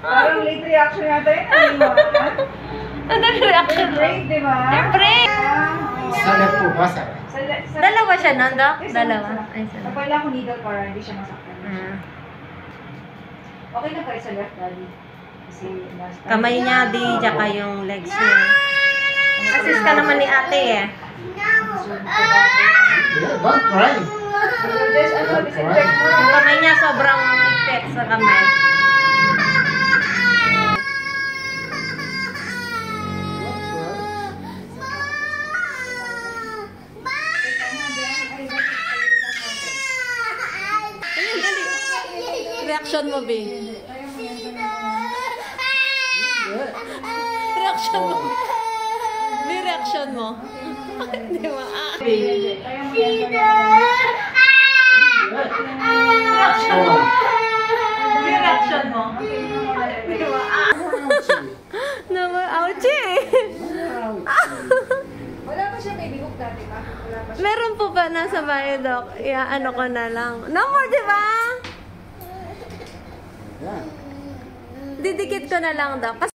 Parang late reaction yata yun. Ano reaction? Break, di ba? Break! Salat po ba? Dalawa siya nun, Doc? Dalawa. Ay, isa. Napala ko needle para hindi siya masaktan. Okay na kayo sa left, Daddy. Kasi last time. Kamay niya, di, tsaka yung legs niya. Assist ka naman ni ate eh. Don't cry. Just ano, disinfect mo. Yung kamay niya sobrang ipit sa kamay. Reaction mo, B. Reaction mo. B, reaction mo. Hindi mo. B. Reaction mo. B, reaction mo. Hindi mo. Naman, ouchie. Wala pa siya baby hook dati pa? Wala pa siya. Meron po ba nasa bahay, Doc? Ano ko na lang. No more, di ba? Didikit ko na lang, Doc.